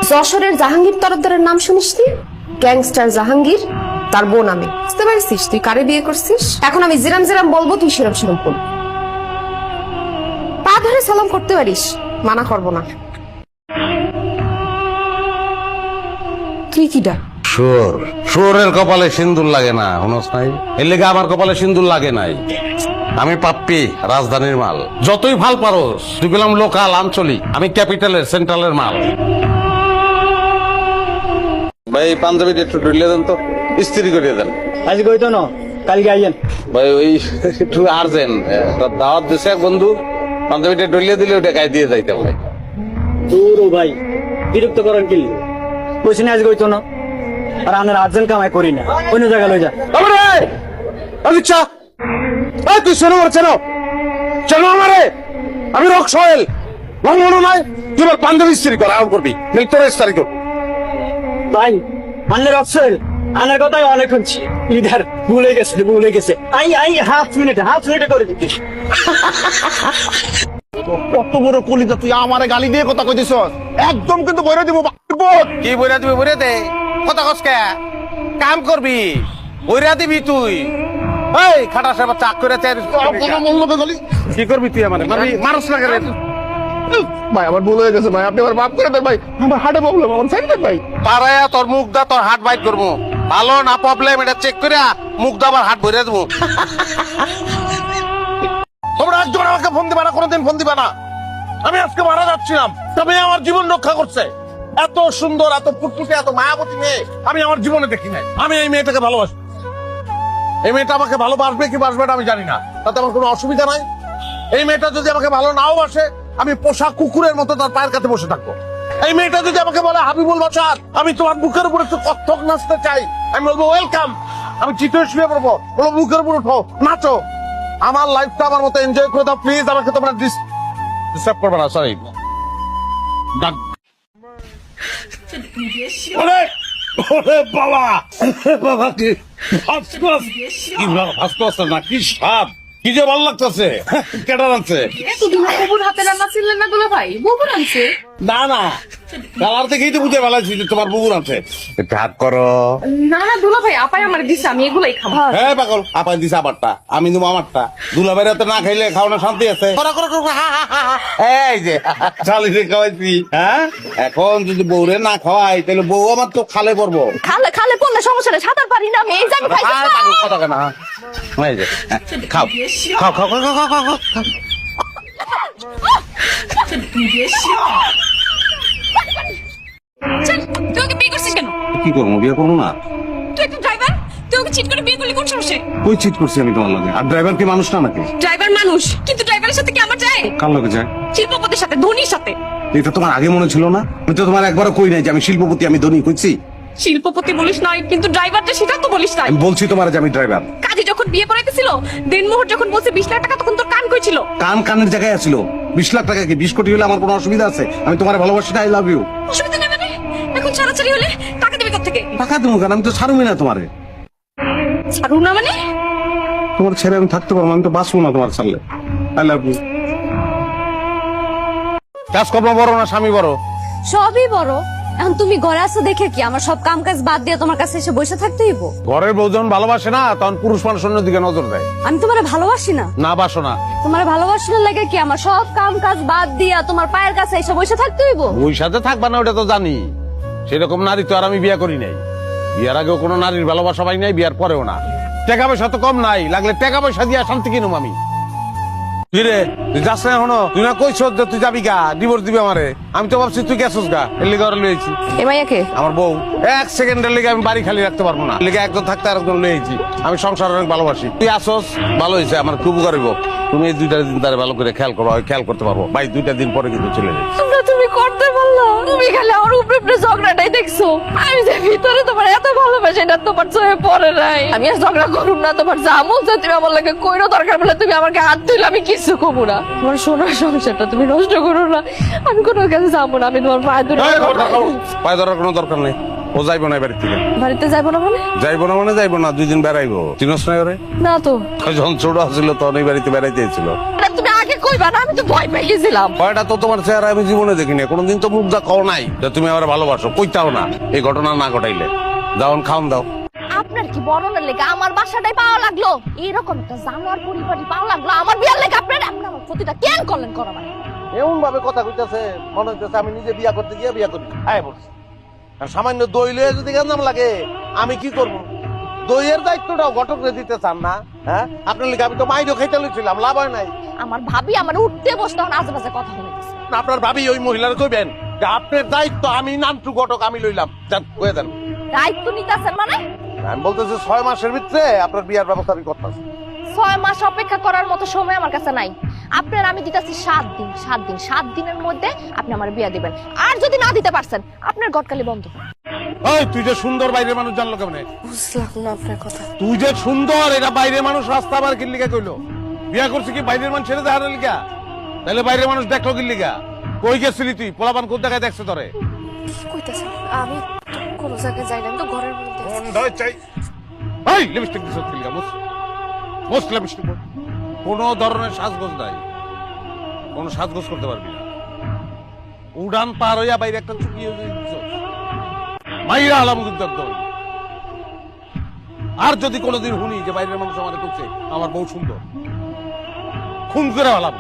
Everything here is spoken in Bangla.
যশোরের জাহাঙ্গীর তরফদারের নাম শুনিস নি? গ্যাংস্টার জাহাঙ্গীর, তার বোন আমি। বুঝতে পারছিস তুই কারে বিয়ে করছিস? এখন আমি জিরাম জিরাম বলবো, তুই সেরাম সেরাম করবি। পা ধরে সালাম করতে পারিস, মানা করবো না। তুই কি ডাক? শুয়োরের কপালে সিন্দুর লাগে না, হুনস নাই? এর লেগে আমার কপালে সিন্দুর লাগে নাই। আমি পাপ্পি, রাজধানীর মাল। যতই ভাল পারোস, তুই গেলাম লোকাল, আঞ্চলিক। আমি ক্যাপিটালের, সেন্ট্রালের মাল। ভাই পাঞ্জাবিটা একটু ঢুলিয়ে দেন তো, ইস্ত্রি করিয়ে দেন। আজ কইতো না, কালকে আইয়েন। ভাই ওই একটু আর্জেন্ট, দাওয়াত দিছে এক বন্ধু, পাঞ্জাবিটা ঢুলিয়ে দিলে ওটা গায়ে দিয়ে যাইতে ভাই। দূর ভাই, বিরক্ত করেন কি? কইছি না আজ কইতো না, আর আনার আর্জেন্ট কামাই করি না, অন্য জায়গা লই যা। আচ্ছা তুই শোনো চেনো চেনো আমারে, আমি রক সোহেল। মনে নয় তুই আমার পাঞ্জাবি ইস্ত্রি কর, আউট করবি তোর ইস্তারি কর। ভাই আনলে রক্সেল, আনার কথাই অনেক শুনছি। লিডার ভুলে গেছে। আই হাফ মিনিটে করে দিচ্ছি। কত বড় কলিজা, তুই আমারে গালি দিয়ে কথা কইতেছ? একদম কিন্তু বইরা দিব। কি বইরা দিবি? বইরা দে, কথা কসকে কাম করবি, বইরা দিবি তুই। এই খাটা সাহেব চাক করে কি করবি তুই? আমার মানুষ লাগে রে ভাই আমার ভুল হয়ে গেছে ভাই, আপনি আমার মাফ করে দেন ভাই, আমার হার্টে প্রবলেম, আমার সাইড দেন ভাই। পারায়া তোর মুখ দা, তোর হাট বাইট করবো। ভালো না প্রবলেম এটা চেক করে মুখ দা আবার হাট ভরে দেবো। তোমরা একজন আমাকে ফোন দিবা না, কোনোদিন ফোন দিবা না। আমি আজকে মারা যাচ্ছিলাম, তবে আমার জীবন রক্ষা করছে। এত সুন্দর, এত ফুটফুটে, এত মায়াবতী মেয়ে আমি আমার জীবনে দেখি নাই। আমি এই মেয়েটাকে ভালোবাসি। এই মেয়েটা আমাকে ভালোবাসবে কি বাসবে না আমি জানি না, তাতে আমার কোনো অসুবিধা নাই। এই মেয়েটা যদি আমাকে ভালো নাও বাসে, আমি পোষা কুকুরের মতো তার পায়ের কাছে বসে থাকবো। এই মেয়েটা যদি আমাকে বলে হাবিবুল বাসার, আমি তোমার বুকের উপর একটু কত্থক নাচতে চাই, আমি বলবো ওয়েলকাম। আমি চিঠে শুয়ে পড়বো, বলবো বুকের উপর উঠো, নাচো। আমার লাইফটা আমার মতো এনজয় করে দাও প্লিজ। আমাকে তোমরা ডিস্টার্ব করবে না, সরি। বাবা বাবা কি না, কি স্বাদ, কি যে ভালো লাগতেছে। কেটা রাখছে? হাতে রান্না ছিলেন না দুলা ভাই, বুবুর আনছে। না না, কালার থেকেই তো বুঝে ফেলাইছি যে তোমার বুবুর আছে। ভাগ করো। না না দুলা ভাই, আপাই আমার দিছে, আমি এগুলাই খাবো। হ্যাঁ পাগল, আপাই দিছে আমারটা, আমি দেবো আমারটা। দুলা বাইরে তো না খাইলে খাওয়ানো শান্তি আছে। এই যে চালিয়ে খাওয়াইছি। হ্যাঁ, এখন যদি বউরে না খাওয়াই তাহলে বউ আমার তো খালে পড়বো। খালে পড়লে সমস্যা নেই, সাঁতার পারি না আমি, এই জানি খাই। কথা কেনা এই যে খাও খাও খাও খাও খাও খাও খাও। তুই ওকে বিয়ে করছিস কেন? কি করবো, বিয়ে করবো না? তুই একটা ড্রাইভার, তুই ওকে চিট করে বিয়ে করলি কোন সমস্যা? কই চিট করছি আমি তোমার লগে? আর ড্রাইভার কি মানুষ না নাকি? ড্রাইভার মানুষ, কিন্তু ড্রাইভারের সাথে কি আমার যায়? কার লগে যায়? শিল্পপতির সাথে, ধোনির সাথে। এটা তোমার আগে মনে ছিল না? আমি তো তোমার একবারও কই নাই যে আমি শিল্পপতি, আমি ধনী কইছি। শিল্পপতি বলিস নাই, কিন্তু ড্রাইভার যে সেটা তো বলিস নাই। আমি বলছি তোমার যে আমি ড্রাইভার। কাজী যখন বিয়ে পড়াইতেছিল, দিনমোহর যখন বলছে 20 লাখ টাকা, তখন তোর কান কই ছিল? কান কানের জায়গায় আছিল। 20 লাখ টাকা কি 20 কোটি হলে আমার কোনো অসুবিধা আছে? আমি তোমার ভালোবাসি, আই লাভ ইউ। অসুবিধা নেই মানে? এখন ছাড়াছাড়ি হলে টাকা দেবে কোথা থেকে? টাকা দেবো কেন? আমি তো ছাড়ুমি না তোমারে। ছাড়ু না মানে? তোমার ছেড়ে আমি থাকতে পারবো, আমি তো বাঁচবো না তোমার ছাড়লে। I love you. কাজকর্ম বড় না স্বামী বড়? সবই বড়। এখন তুমি ঘরে আসো দেখে কি আমার সব কাম কাজ বাদ দিয়ে তোমার কাছে এসে বসে থাকতে হইব? ঘরের বউ যখন ভালোবাসে না, তখন পুরুষ মানুষ অন্যদিকে নজর দেয়। আমি তোমারে ভালোবাসি না? না বাসো না। তোমার ভালোবাসি না লাগে কি আমার সব কাম কাজ বাদ দিয়া তোমার পায়ের কাছে এসে বসে থাকতে হইব? ওই সাথে থাকবা না ওটা তো জানি। সেরকম নারী তো আর আমি বিয়ে করি নাই। বিয়ার আগেও কোনো নারীর ভালোবাসা পাই নাই, বিয়ার পরেও না। টাকা পয়সা তো কম নাই, লাগলে টাকা পয়সা দিয়ে শান্তি কিনুম আমি। তুই রে তুই যাস না এখনো? তুই না কইছ যে তুই যাবি গা, ডিভোর্স দিবি আমারে। আমি তো ভাবছি তুই গেছস গা, এর লিগে ওরা লইছি। এ মাইয়াকে আমার বউ। 1 সেকেন্ডের লিগে আমি বাড়ি খালি রাখতে পারবো না, লিগে একজন থাকতে আর একজন লইছি। আমি সংসার অনেক ভালোবাসি। তুই আসস, ভালো হয়েছে, আমার খুব গরিব। তুমি এই 2টা দিন তার ভালো করে খেয়াল করো, খেয়াল করতে পারবো। ভাই 2টা দিন পরে কিন্তু চলে যাবে। তোমরা তুমি করতে পারলো? তুমি খালি আমার উপরে উপরে ঝগড়াটাই দেখছো। আমি যে ভিতরে তোমার এত ভালোবাসি এটা তোমার চোখে পড়ে নাই। আমি আর ঝগড়া করুম না, তোমার যা মন চায় তুমি আমার লাগে কইরো, দরকার বলে তুমি আমাকে হাত দিলে আমি কিছু কমু না। তোমার সোনার সংসারটা তুমি নষ্ট করো না। আমি কোনো কাছে যাবো না, আমি তোমার পায়ে ধরে। পায়ে ধরার কোনো দরকার নেই, ও যাইবো না বাড়ি থেকে। বাড়িতে যাবো না মানে? যাইবো না মানে যাইবো না, 2 দিন বেড়াইবো। চিনস না ওরে? না তো। যখন ছোট ছিল তখন এই বাড়িতে বেড়াইতে এসেছিল। তুমি আগে কইবা না, আমি তো ভয় পেয়ে গেছিলাম। ভয়টা তো তোমার চেহারা আমি জীবনে দেখিনি, কোনোদিন তো মুখ দা কও নাই যে তুমি আমার ভালোবাসো, কইতাও না এই ঘটনা না ঘটাইলে। দাও খাওন দাও। আপনার কি বরণের লেগে আমার বাসাটাই পাওয়া লাগলো? এইরকম একটা জানোয়ার পরিবারই পাওয়া লাগলো আমার বিয়ার লেগে? আপনার আমার প্রতিটা কেন করলেন করা মানে? এমন ভাবে কথা কইতাছে মনে হইতেছে আমি নিজে বিয়া করতে গিয়ে বিয়া করি। আয় বলছি আর সামান্য দই লয়ে যদি গেঞ্জাম লাগে আমি কি করব? দইয়ের দায়িত্বটাও ঘটকরে দিতে চান না? হ্যাঁ, আপনার লিগে আমি তো মাইরও খাইতে লইছিলাম, লাভ হয় নাই। আমার ভাবি আমার উঠতে বসতে হন আজে বাজে কথা বলেছে। আপনার ভাবি ওই মহিলার কইবেন যে আপনার দায়িত্ব আমি নান্টু ঘটক আমি লইলাম, যান কয়ে দেন। দায়িত্ব নিতেছেন মানে? আমি বলতেছি 6 মাসের ভিতরে আপনার বিয়ার ব্যবস্থা আমি করতেছি। 6 মাস অপেক্ষা করার মতো সময় আমার কাছে নাই। আপনার আমি দিতেছি 7 দিন। 7 দিনের মধ্যে আপনি আমার বিয়া দিবেন। আর যদি না দিতে পারছেন আপনার গটকালি বন্ধ। ওই তুই যে সুন্দর বাইরের মানুষ জানলো কেমনে? বুঝলাম না আপনার কথা। তুই যে সুন্দর এটা বাইরের মানুষ রাস্তা আবার কি লিগা কইলো? বিয়া করছিস কি বাইরের মানুষ ছেড়ে দেখার লিগা? তাহলে বাইরের মানুষ দেখলো কি লিগা? কই গেছিলি তুই? পোলাপান কোন জায়গায় দেখছে তোরে? কি কইতাছেন? আমি কোন জায়গায় যাই না, আমি তো ঘরের মধ্যে আছি। বন্ধ চাই। এই লিপস্টিক দিছ কি লিগা? Most lipstick. কোন ধরনের সাজগোজ নাই, কোন সাজগোজ করতে পারবি না। উড়ান পার হইয়া বাইরে একটা চুকি দিছ মাইরা আলাম কিন্তু একদম। আর যদি কোনোদিন শুনি যে বাইরের মানুষ আমার করছে আমার বউ সুন্দর, খুন করে আলাম।